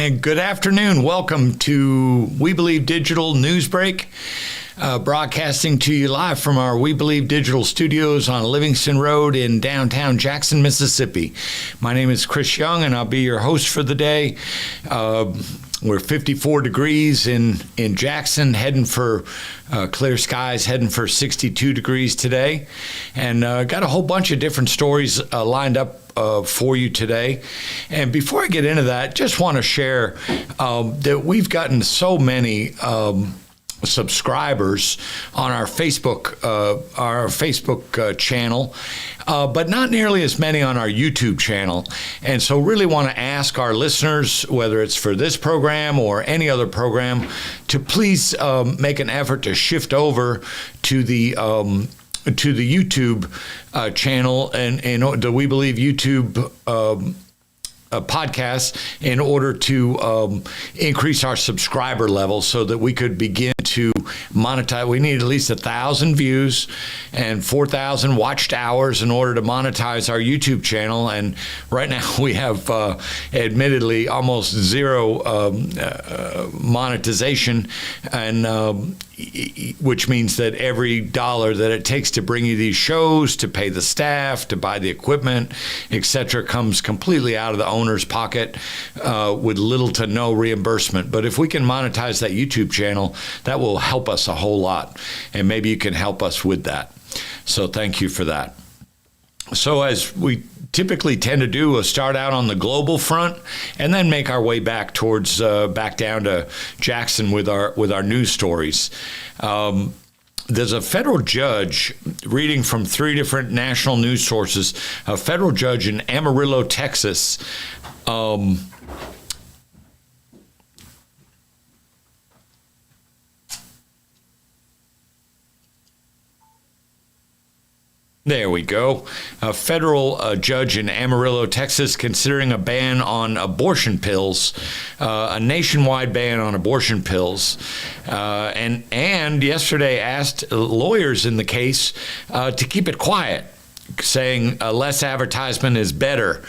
And good afternoon. Welcome to We Believe Digital News Break, broadcasting to you live from our We Believe Digital studios on Livingston Road in downtown Jackson, Mississippi. My name is Chris Young, and I'll be your host for the day. We're 54 degrees in Jackson, heading for clear skies, heading for 62 degrees today. And got a whole bunch of different stories lined up for you today. And before I get into that, just want to share that we've gotten so many subscribers on our Facebook channel, but not nearly as many on our YouTube channel. And so really want to ask our listeners, whether it's for this program or any other program, to please make an effort to shift over to the YouTube channel and the We Believe YouTube podcast in order to increase our subscriber level so that we could begin to monetize. We need at least 1,000 views and 4,000 watched hours in order to monetize our YouTube channel. And right now we have admittedly almost zero monetization, and which means that every dollar that it takes to bring you these shows, to pay the staff, to buy the equipment, etc., comes completely out of the owner's pocket with little to no reimbursement. But if we can monetize that YouTube channel, that will help us a whole lot, and maybe you can help us with that. So thank you for that. So as we typically tend to do, we'll start out on the global front and then make our way back towards back down to Jackson with our news stories. There's a federal judge, reading from 3 different national news sources, a federal judge in Amarillo, Texas, there we go. A federal judge in Amarillo, Texas, considering a ban on abortion pills, a nationwide ban on abortion pills, and yesterday asked lawyers in the case to keep it quiet, saying less advertisement is better.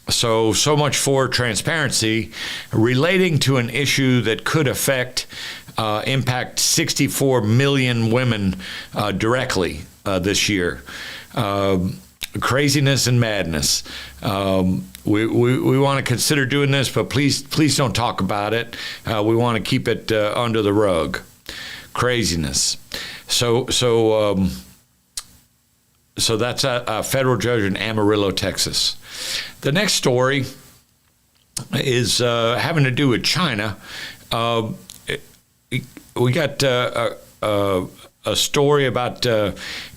So much for transparency relating to an issue that could impact 64 million women directly this year. Craziness and madness. We want to consider doing this, but please don't talk about it. We want to keep it under the rug. Craziness. So that's a federal judge in Amarillo, Texas. The next story is having to do with China. We got a story about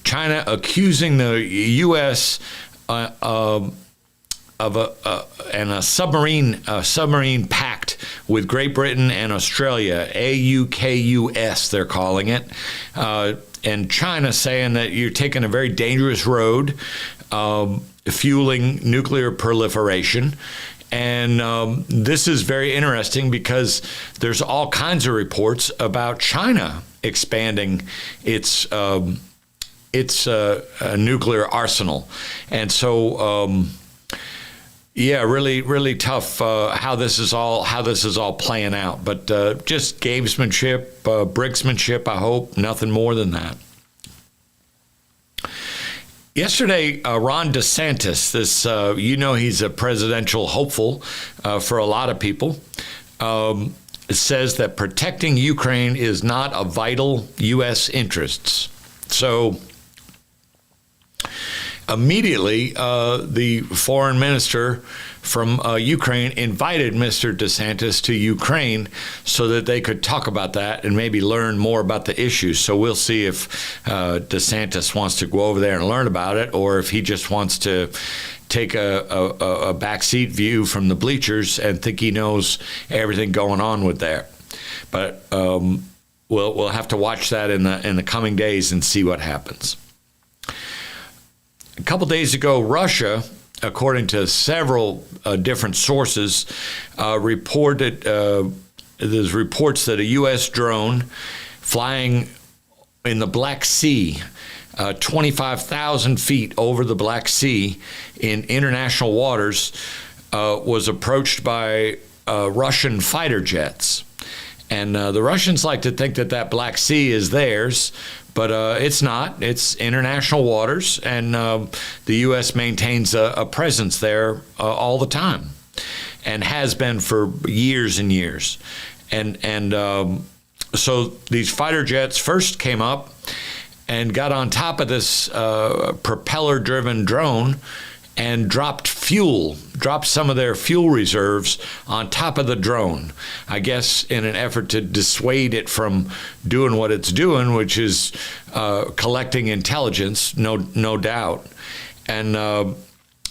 China accusing the U.S. Of a submarine pact with Great Britain and Australia, AUKUS they're calling it, and China saying that you're taking a very dangerous road, fueling nuclear proliferation. And this is very interesting because there's all kinds of reports about China expanding its nuclear arsenal, and so really, really tough how this is all playing out. But just gamesmanship, bricksmanship. I hope nothing more than that. Yesterday, Ron DeSantis, he's a presidential hopeful for a lot of people, says that protecting Ukraine is not a vital U.S. interests. So immediately, the foreign minister from Ukraine invited Mr. DeSantis to Ukraine so that they could talk about that and maybe learn more about the issues. So we'll see if DeSantis wants to go over there and learn about it, or if he just wants to take a backseat view from the bleachers and think he knows everything going on with that. But we'll have to watch that in the coming days and see what happens. A couple days ago, Russia, according to several different sources, reported there's reports that a U.S. drone flying in the Black Sea, 25,000 feet over the Black Sea in international waters, was approached by Russian fighter jets. And the Russians like to think that that Black Sea is theirs, but it's not. It's international waters, and the U.S. maintains a presence there all the time, and has been for years and years. And so these fighter jets first came up and got on top of this propeller-driven drone and dropped some of their fuel reserves on top of the drone, I guess in an effort to dissuade it from doing what it's doing, which is collecting intelligence, no doubt. And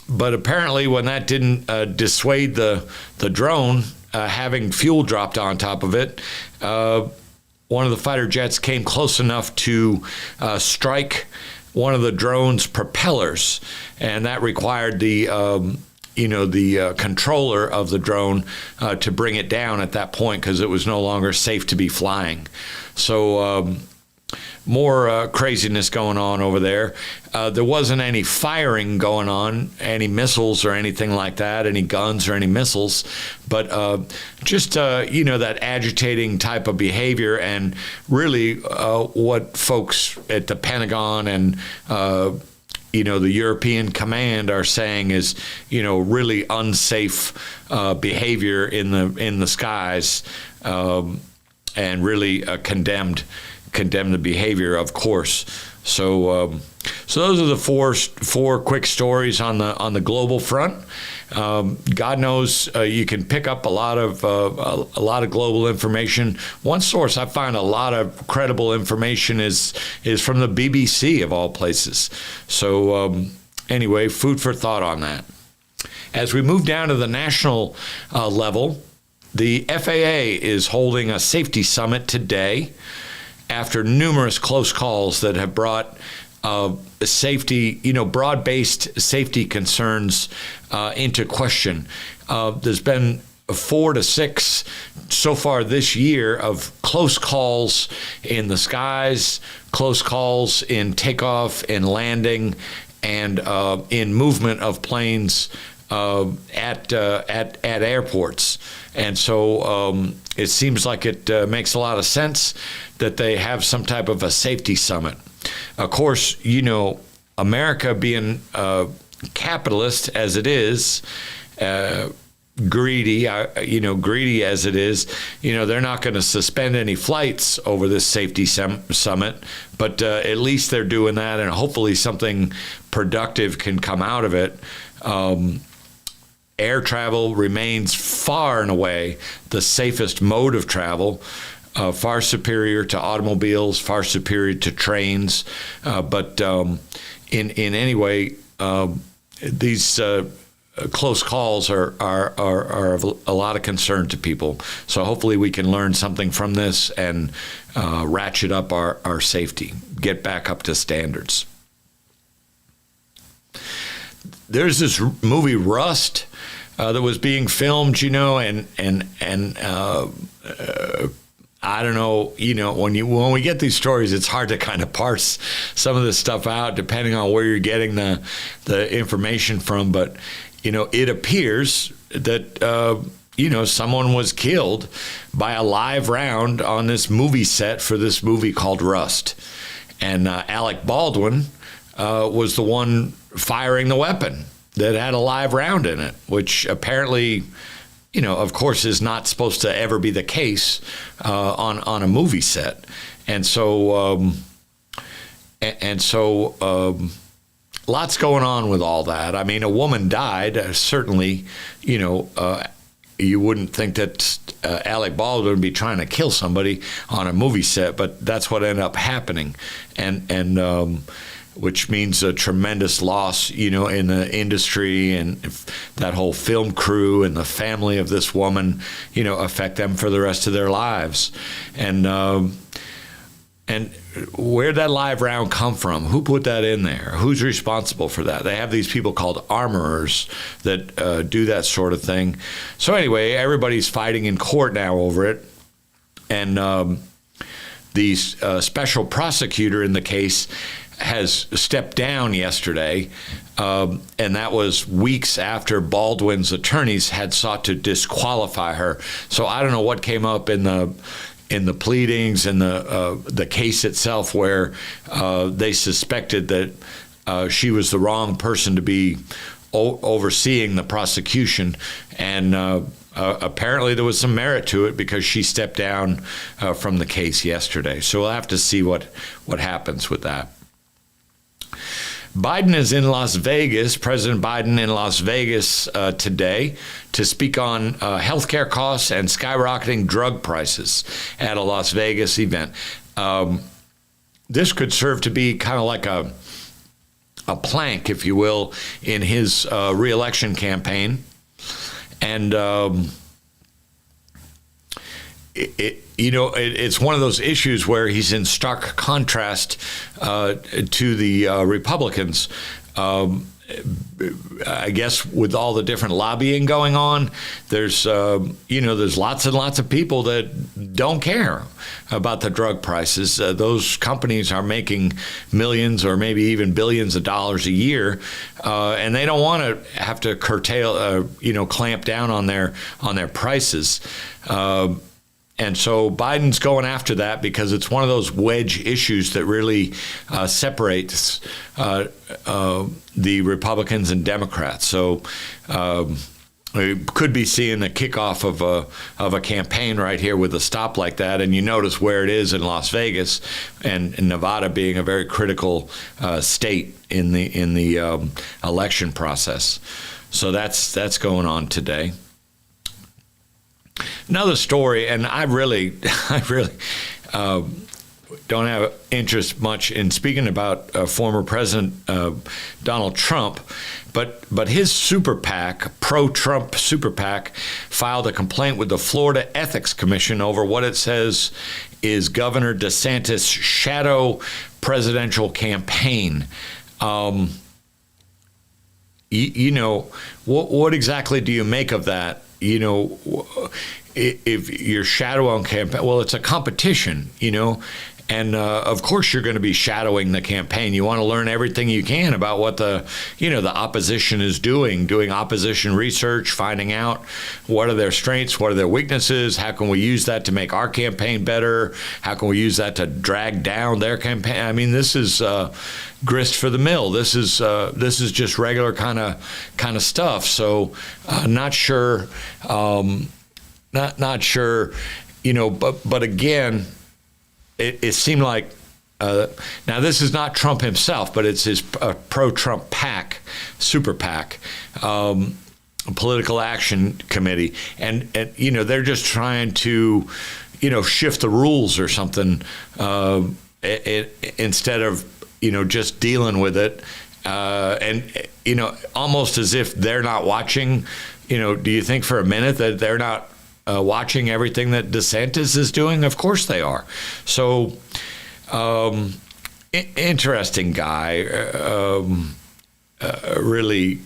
but apparently when that didn't dissuade the drone, having fuel dropped on top of it, one of the fighter jets came close enough to strike one of the drone's propellers, and that required the controller of the drone to bring it down at that point, because it was no longer safe to be flying. So more craziness going on over there. There wasn't any firing going on, any missiles or anything like that, any guns or any missiles, but just that agitating type of behavior, and really what folks at the Pentagon and the European Command are saying is, really unsafe behavior in the skies, and really condemned the behavior, of course. So those are the four quick stories on the global front. God knows you can pick up a lot of global information. One source I find a lot of credible information is from the BBC, of all places. So anyway, food for thought on that. As we move down to the national level, the FAA is holding a safety summit today, after numerous close calls that have brought safety, broad-based safety concerns into question. There's been 4 to 6 so far this year of close calls in the skies, close calls in takeoff and landing, and in movement of planes at airports. And so it seems like it makes a lot of sense that they have some type of a safety summit. Of course, America being capitalist as it is, greedy as it is, they're not going to suspend any flights over this safety summit, but at least they're doing that, and hopefully something productive can come out of it. Air travel remains far and away the safest mode of travel, far superior to automobiles, far superior to trains. But in any way, these close calls are of a lot of concern to people. So hopefully we can learn something from this and ratchet up our safety, get back up to standards. There's this movie Rust that was being filmed, and I don't know, when we get these stories, it's hard to kind of parse some of this stuff out depending on where you're getting the information from. But, it appears that, someone was killed by a live round on this movie set for this movie called Rust. And Alec Baldwin was the one firing the weapon that had a live round in it, which apparently, of course, is not supposed to ever be the case on a movie set. And so lots going on with all that. I mean, a woman died. Certainly, you wouldn't think that Alec Baldwin would be trying to kill somebody on a movie set, but that's what ended up happening. And which means a tremendous loss, in the industry, and that whole film crew and the family of this woman, affect them for the rest of their lives. And where'd that live round come from? Who put that in there? Who's responsible for that? They have these people called armorers that do that sort of thing. So anyway, everybody's fighting in court now over it. And the special prosecutor in the case has stepped down yesterday, and that was weeks after Baldwin's attorneys had sought to disqualify her. So I don't know what came up in the pleadings and the case itself, where they suspected that she was the wrong person to be overseeing the prosecution, and apparently there was some merit to it because she stepped down from the case yesterday. So we'll have to see what happens with that. Biden is in Las Vegas, President Biden in Las Vegas today to speak on healthcare costs and skyrocketing drug prices at a Las Vegas event. This could serve to be kind of like a plank, if you will, in his reelection campaign. And it's one of those issues where he's in stark contrast to the Republicans. I guess with all the different lobbying going on, there's lots and lots of people that don't care about the drug prices. Those companies are making millions or maybe even billions of dollars a year, and they don't want to have to curtail, clamp down on their prices. And so Biden's going after that because it's one of those wedge issues that really separates the Republicans and Democrats. So we could be seeing the kickoff of a campaign right here with a stop like that. And you notice where it is in Las Vegas, and Nevada being a very critical state in the election process. So that's going on today. Another story, and I really don't have interest much in speaking about former President Donald Trump, but his super PAC, pro-Trump super PAC, filed a complaint with the Florida Ethics Commission over what it says is Governor DeSantis' shadow presidential campaign. What exactly do you make of that? If you're shadowing campaign, well, it's a competition, and of course you're going to be shadowing the campaign. You want to learn everything you can about what the opposition is doing opposition research, finding out what are their strengths, what are their weaknesses, how can we use that to make our campaign better, how can we use that to drag down their campaign. I mean, this is grist for the mill. This is just regular kind of stuff. So not sure, not sure, but again, it seemed like now this is not Trump himself, but it's his pro-Trump PAC, super PAC, political action committee, and they're just trying to shift the rules or something instead of just dealing with it, and almost as if they're not watching. Do you think for a minute that they're not watching everything that DeSantis is doing? Of course they are. So interesting guy, really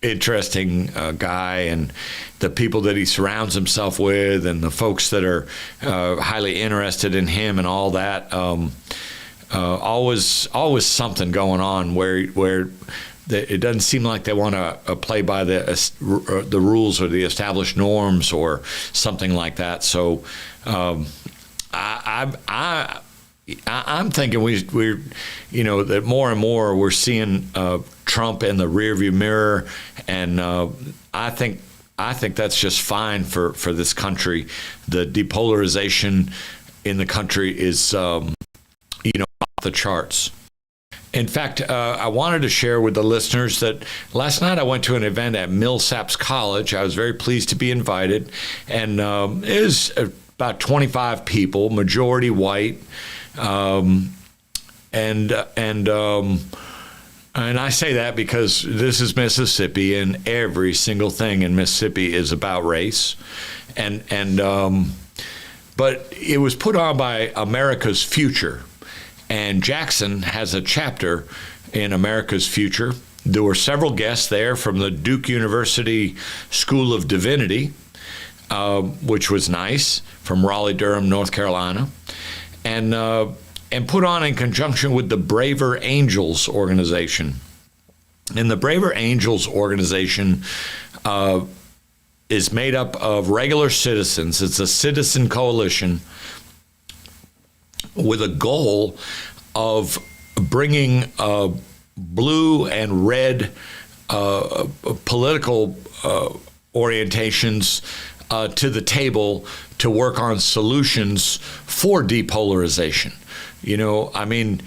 interesting guy, and the people that he surrounds himself with and the folks that are highly interested in him and all that. Always something going on where it doesn't seem like they want to play by the rules or the established norms or something like that. So I'm thinking we're that more and more we're seeing Trump in the rearview mirror, and I think that's just fine for this country. The depolarization in the country is off the charts. In fact, I wanted to share with the listeners that last night I went to an event at Millsaps College. I was very pleased to be invited, and it was about 25 people, majority white, and I say that because this is Mississippi, and every single thing in Mississippi is about race, but it was put on by America's Future. And Jackson has a chapter in America's Future. There were several guests there from the Duke University School of Divinity, which was nice, from Raleigh-Durham, North Carolina. And and put on in conjunction with the Braver Angels organization. And the Braver Angels organization is made up of regular citizens. It's a citizen coalition with a goal of bringing blue and red political orientations to the table to work on solutions for depolarization. You know, I mean,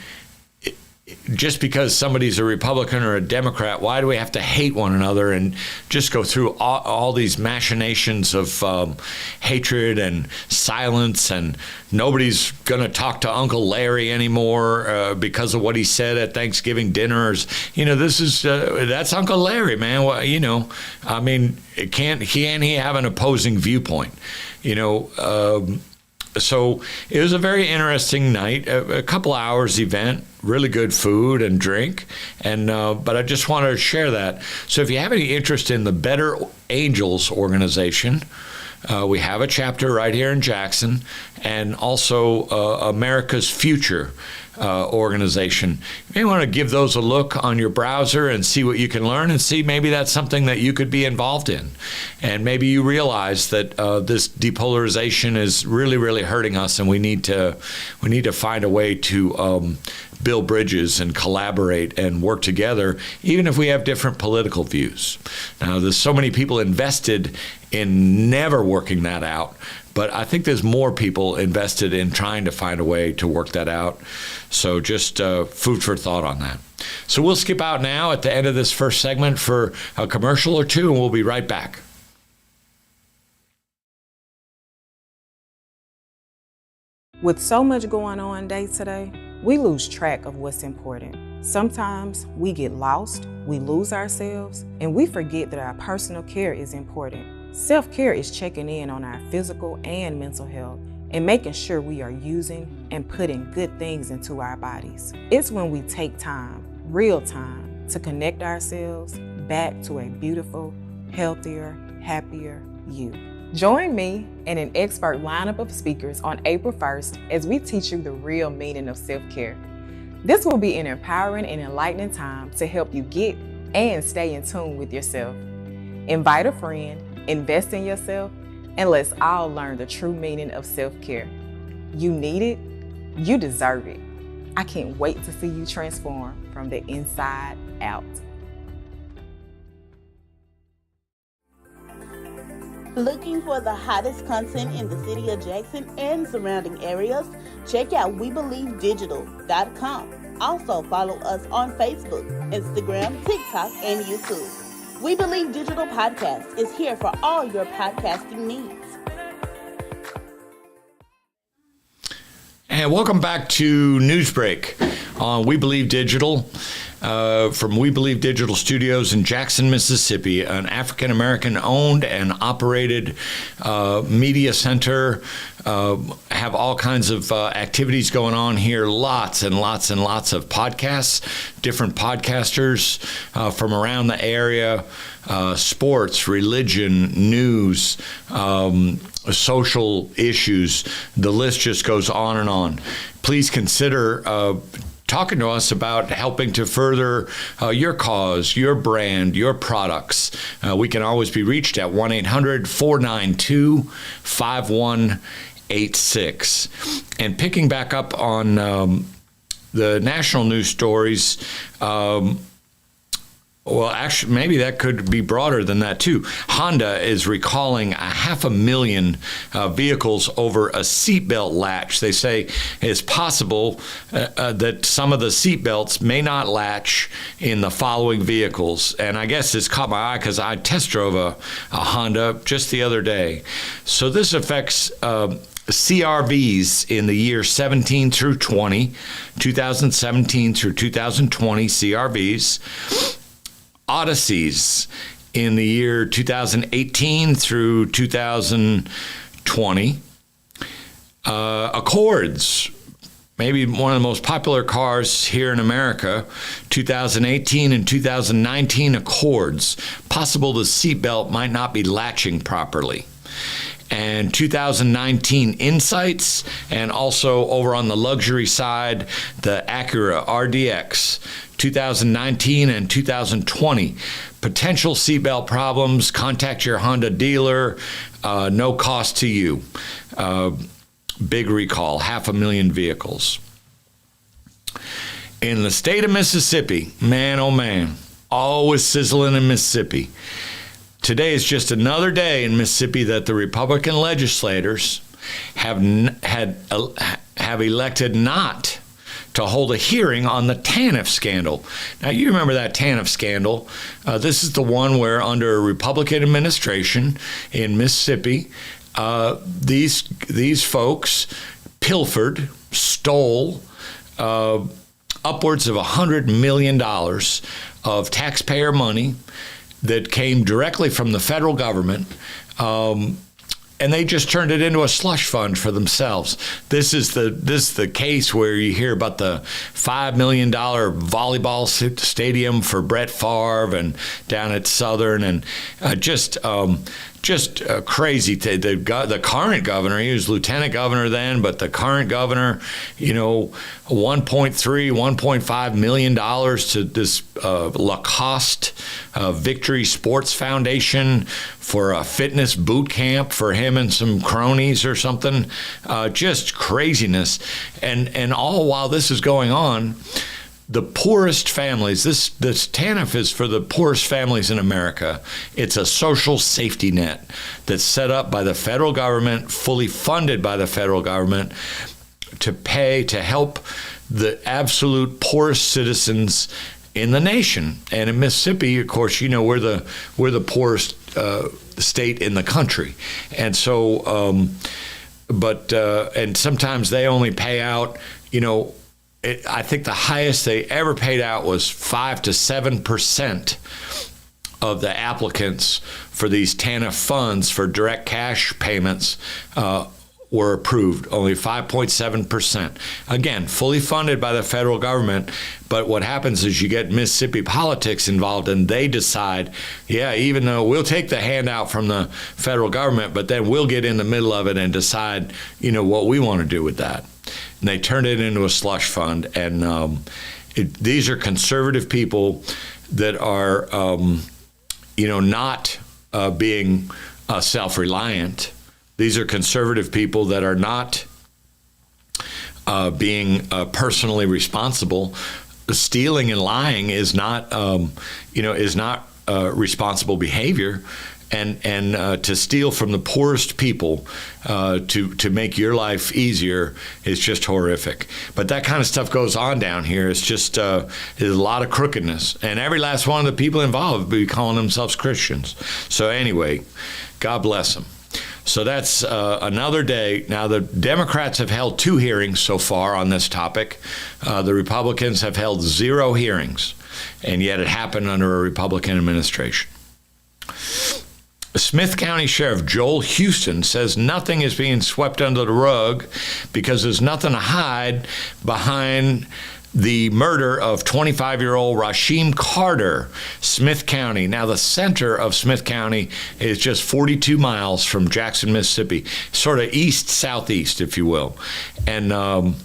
just because somebody's a Republican or a Democrat, why do we have to hate one another and just go through all these machinations of hatred and silence, and nobody's going to talk to Uncle Larry anymore because of what he said at Thanksgiving dinners? You know, this is that's Uncle Larry, man. Well, you know, I mean, can't he have an opposing viewpoint? You know, so it was a very interesting night, a couple hours event, really good food and drink, and but I just wanted to share that. So if you have any interest in the Better Angels organization, we have a chapter right here in Jackson, and also America's Future organization. You may want to give those a look on your browser and see what you can learn, and see maybe that's something that you could be involved in. And maybe you realize that this depolarization is really, really hurting us, and we need to find a way to build bridges and collaborate and work together, even if we have different political views. Now, there's so many people invested in never working that out, but I think there's more people invested in trying to find a way to work that out. So just food for thought on that. So we'll skip out now at the end of this first segment for a commercial or two, and we'll be right back. With so much going on day to day, we lose track of what's important. Sometimes we get lost, we lose ourselves, and we forget that our personal care is important. Self-care is checking in on our physical and mental health and making sure we are using and putting good things into our bodies. It's when we take time, real time, to connect ourselves back to a beautiful, healthier, happier you. Join me and an expert lineup of speakers on April 1st as we teach you the real meaning of self-care. This will be an empowering and enlightening time to help you get and stay in tune with yourself. Invite a friend, invest in yourself, and let's all learn the true meaning of self-care. You need it, you deserve it. I can't wait to see you transform from the inside out. Looking for the hottest content in the city of Jackson and surrounding areas? Check out WeBelieveDigital.com. Also follow us on Facebook, Instagram, TikTok, and YouTube. We Believe Digital Podcast is here for all your podcasting needs. And welcome back to Newsbreak on We Believe Digital. From We Believe Digital Studios in Jackson, Mississippi, an African-American owned and operated media center. Have all kinds of activities going on here, lots and lots and lots of podcasts, different podcasters from around the area, sports, religion, news, social issues. The list just goes on and on. Please consider talking to us about helping to further your cause, your brand, your products. We can always be reached at 1-800-492-5186. And picking back up on the national news stories, well, actually, maybe that could be broader than that, too. Honda is recalling 500,000 vehicles over a seatbelt latch. They say it's possible that some of the seatbelts may not latch in the following vehicles. And I guess this caught my eye because I test drove a Honda just the other day. So this affects CRVs in the year 17 through 20, 2017 through 2020 CRVs. Odysseys in the year 2018 through 2020. Accords, maybe one of the most popular cars here in America, 2018 and 2019 Accords. Possible the seatbelt might not be latching properly. and 2019 Insights, and also over on the luxury side, the Acura RDX 2019 and 2020. Potential seatbelt problems, contact your Honda dealer, no cost to you. Big recall, 500,000 vehicles. In the state of Mississippi, man, oh man, always sizzling in Mississippi. Today is just another day in Mississippi that the Republican legislators have elected not to hold a hearing on the TANF scandal. Now, you remember that TANF scandal. This is the one where under a Republican administration in Mississippi, these folks pilfered, stole upwards of $100 million of taxpayer money that came directly from the federal government, and they just turned it into a slush fund for themselves. This is the case where you hear about the $5 million volleyball stadium for Brett Favre and down at Southern, and just crazy. The current governor, he was lieutenant governor then, but the current governor, $1.5 million to this Lacoste Victory Sports Foundation for a fitness boot camp for him and some cronies or something. Just craziness. And all while this is going on, the poorest families, this TANF is for the poorest families in America. It's a social safety net that's set up by the federal government, fully funded by the federal government, to help the absolute poorest citizens in the nation. And in Mississippi, of course, we're the poorest state in the country. And so, and sometimes they only pay out, I think the highest they ever paid out was 5 to 7% of the applicants for these TANF funds for direct cash payments were approved, only 5.7%. Again, fully funded by the federal government, but what happens is you get Mississippi politics involved, and they decide, even though we'll take the handout from the federal government, but then we'll get in the middle of it and decide, what we want to do with that. And they turned it into a slush fund, and these are conservative people that are, not being self-reliant. These are conservative people that are not being personally responsible. Stealing and lying is not, responsible behavior. And to steal from the poorest people to make your life easier is just horrific. But that kind of stuff goes on down here. It's just there's a lot of crookedness, and every last one of the people involved be calling themselves Christians. So anyway, God bless them. So that's another day. Now, the Democrats have held 2 hearings so far on this topic. The Republicans have held 0 hearings, and yet it happened under a Republican administration. Smith County Sheriff Joel Houston says nothing is being swept under the rug because there's nothing to hide behind the murder of 25-year-old Rasheem Carter, Smith County. Now, the center of Smith County is just 42 miles from Jackson, Mississippi, sort of east-southeast, if you will. And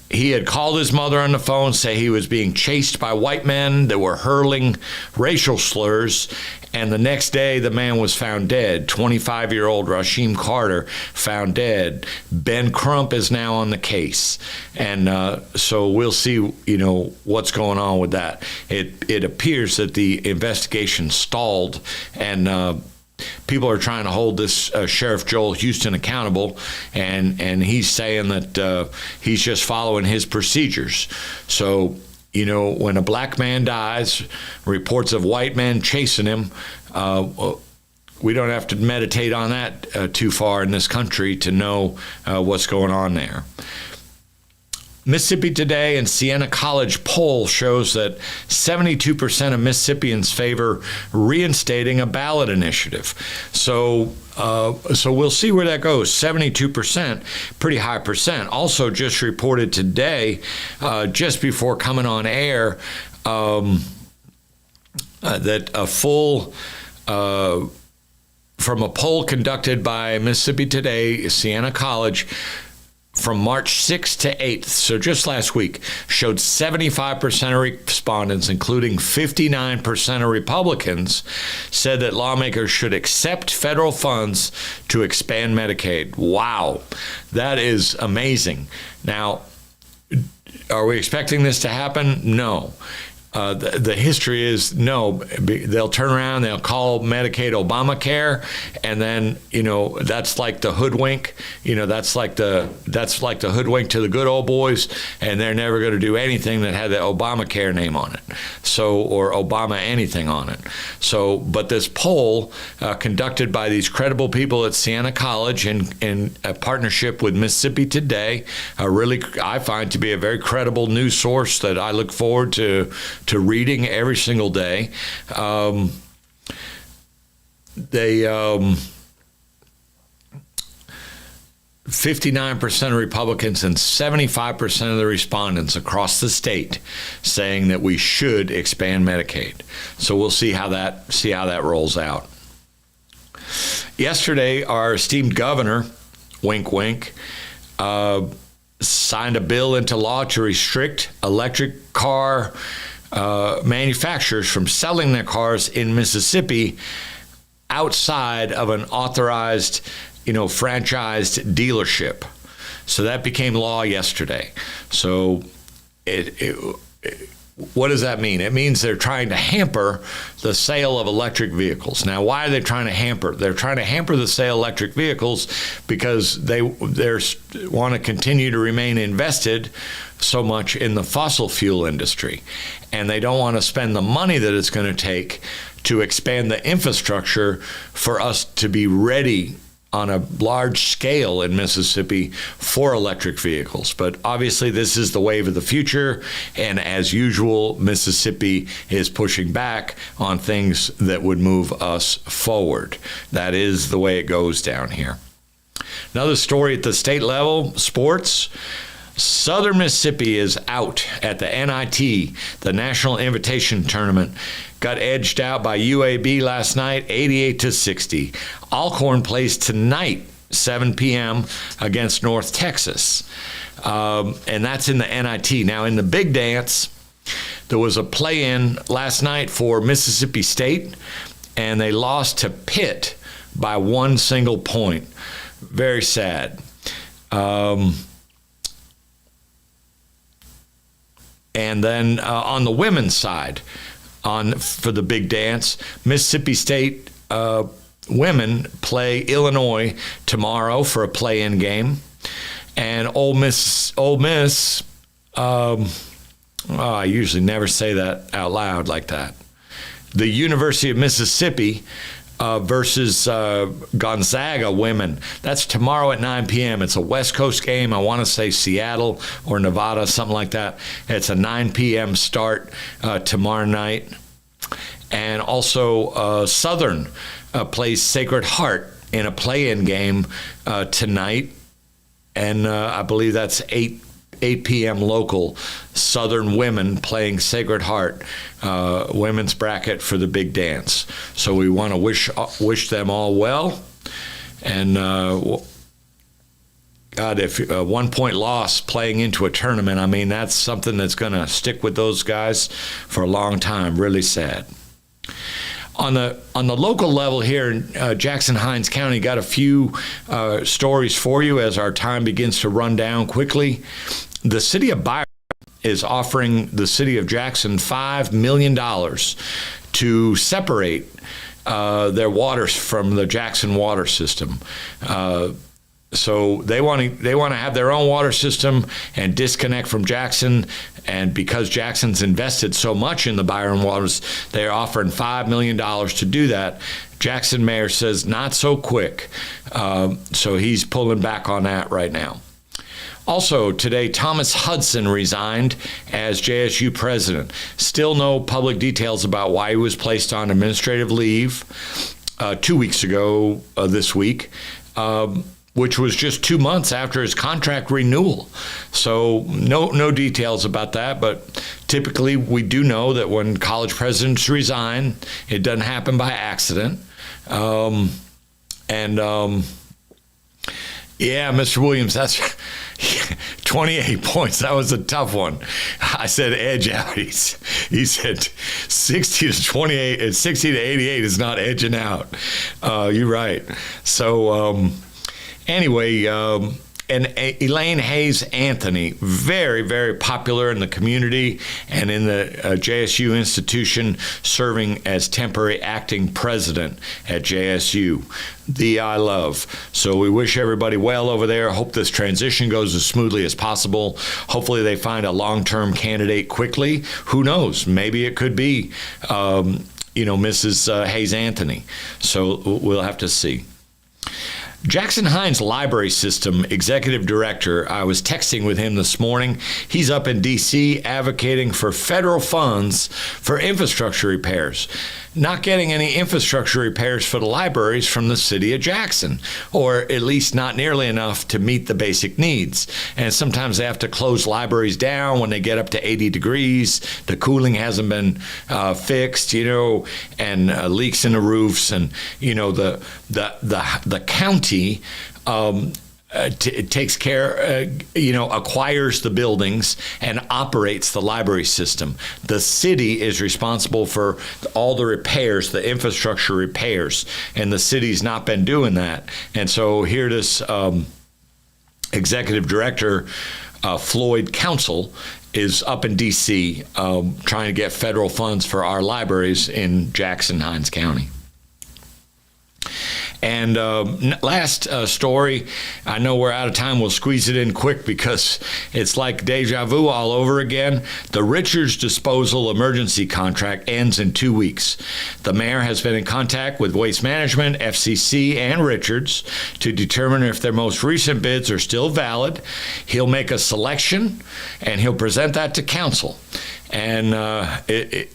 he had called his mother on the phone, say he was being chased by white men that were hurling racial slurs, and the next day the man was found dead. 25-year-old Rasheem Carter found dead. Ben Crump is now on the case, and so we'll see, what's going on with that. It appears that the investigation stalled, and people are trying to hold this Sheriff Joel Houston accountable, and he's saying that he's just following his procedures. So, when a black man dies, reports of white men chasing him, we don't have to meditate on that too far in this country to know what's going on there. Mississippi Today and Siena College poll shows that 72% of Mississippians favor reinstating a ballot initiative. So we'll see where that goes. 72%, pretty high percent. Also just reported today, just before coming on air, that a full from a poll conducted by Mississippi Today, Siena College, from March 6th to 8th, so just last week, showed 75% of respondents, including 59% of Republicans, said that lawmakers should accept federal funds to expand Medicaid. Wow, that is amazing. Now, are we expecting this to happen? No. The history is no. They'll turn around, they'll call Medicaid Obamacare, and then that's like the hoodwink. That's like the hoodwink to the good old boys, and they're never going to do anything that had the Obamacare name on it, or Obama anything on it. So, but this poll conducted by these credible people at Siena College in a partnership with Mississippi Today, I find to be a very credible news source that I look forward to reading every single day. 59% of Republicans and 75% of the respondents across the state saying that we should expand Medicaid. So we'll see how that rolls out. Yesterday, our esteemed governor, wink wink, signed a bill into law to restrict electric car manufacturers from selling their cars in Mississippi outside of an authorized, franchised dealership. So that became law yesterday. So what does that mean? It means they're trying to hamper the sale of electric vehicles. Now, why are they trying to hamper? They're trying to hamper the sale of electric vehicles because they want to continue to remain invested so much in the fossil fuel industry. And they don't want to spend the money that it's going to take to expand the infrastructure for us to be ready on a large scale in Mississippi for electric vehicles. But obviously this is the wave of the future, and as usual, Mississippi is pushing back on things that would move us forward. That is the way it goes down here. Another story at the state level, sports. Southern Mississippi is out at the NIT, the National Invitation Tournament. Got edged out by UAB last night, 88-60. Alcorn plays tonight, 7 p.m. against North Texas. And that's in the NIT. Now, in the big dance, there was a play-in last night for Mississippi State, and they lost to Pitt by one single point. Very sad. And then on the women's side, for the big dance, Mississippi State women play Illinois tomorrow for a play-in game, and Ole Miss. I usually never say that out loud like that. The University of Mississippi versus Gonzaga women. That's tomorrow at 9 p.m. It's a West Coast game. I want to say Seattle or Nevada, something like that. It's a 9 p.m. start tomorrow night. And also Southern plays Sacred Heart in a play-in game tonight. And I believe that's 8 p.m. local. Southern women playing Sacred Heart, women's bracket for the big dance. So we want to wish them all well. And God, if a 1 point loss playing into a tournament, I mean, that's something that's going to stick with those guys for a long time. Really sad. On the local level here in Jackson-Hinds County, got a few stories for you as our time begins to run down quickly. The city of Byron is offering the city of Jackson $5 million to separate their waters from the Jackson water system. So they want to have their own water system and disconnect from Jackson. And because Jackson's invested so much in the Byron waters, they're offering $5 million to do that. Jackson mayor says not so quick. So he's pulling back on that right now. Also today, Thomas Hudson resigned as JSU president. Still no public details about why he was placed on administrative leave 2 weeks ago this week. Which was just 2 months after his contract renewal. So no details about that, but typically we do know that when college presidents resign, it doesn't happen by accident. And yeah, Mr. Williams, that's 28 points. That was a tough one. I said edge out. He said 60 to 28 and 60 to 88 is not edging out. You're right. So anyway, and Elaine Hayes Anthony, very, very popular in the community and in the JSU institution, serving as temporary acting president at JSU. The I love. So we wish everybody well over there. Hope this transition goes as smoothly as possible. Hopefully they find a long-term candidate quickly. Who knows? Maybe it could be, Mrs. Hayes Anthony. So we'll have to see. Jackson Hines Library System Executive Director, I was texting with him this morning. He's up in D.C. advocating for federal funds for infrastructure repairs. Not getting any infrastructure repairs for the libraries from the city of Jackson, or at least not nearly enough to meet the basic needs. And sometimes they have to close libraries down when they get up to 80 degrees. The cooling hasn't been fixed, and leaks in the roofs, and the county. It takes care, acquires the buildings and operates the library system. The city is responsible for all the repairs, the infrastructure repairs, and the city's not been doing that. And so here this executive director, Floyd Council, is up in D.C. Trying to get federal funds for our libraries in Jackson Hines County. And last story, I know we're out of time. We'll squeeze it in quick because it's like deja vu all over again. The Richards disposal emergency contract ends in 2 weeks. The mayor has been in contact with Waste Management, FCC, and Richards to determine if their most recent bids are still valid. He'll make a selection, and he'll present that to council. And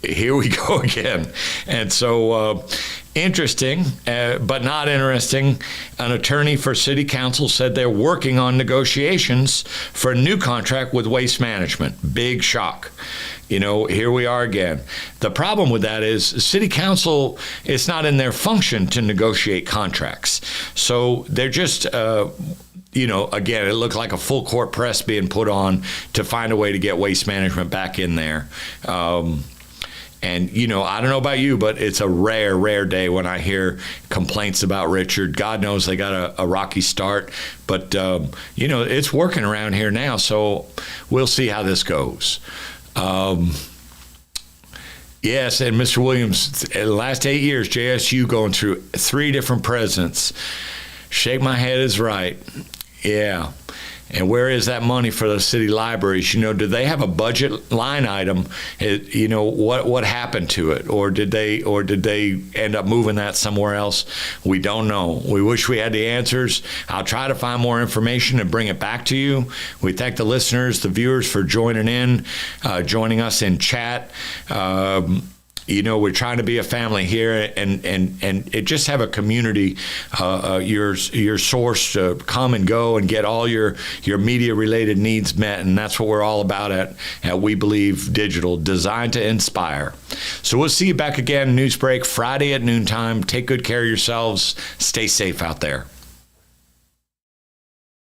here we go again. And so interesting, but not interesting. An attorney for city council said they're working on negotiations for a new contract with Waste Management. Big shock. Here we are again. The problem with that is city council, it's not in their function to negotiate contracts. So they're just again, it looked like a full court press being put on to find a way to get Waste Management back in there. And, I don't know about you, but it's a rare, rare day when I hear complaints about Richard. God knows they got a rocky start, but, it's working around here now, so we'll see how this goes. Yes, and Mr. Williams, in the last 8 years, JSU going through 3 different presidents. Shake my head is right. Yeah. And where is that money for the city libraries? Do they have a budget line item? What happened to it? Or did they end up moving that somewhere else? We don't know. We wish we had the answers. I'll try to find more information and bring it back to you. We thank the listeners, the viewers for joining us in chat. We're trying to be a family here and just have a community, your source to come and go and get all your media related needs met. And that's what we're all about at We Believe Digital, designed to inspire. So we'll see you back again, Newsbreak, Friday at noontime. Take good care of yourselves. Stay safe out there.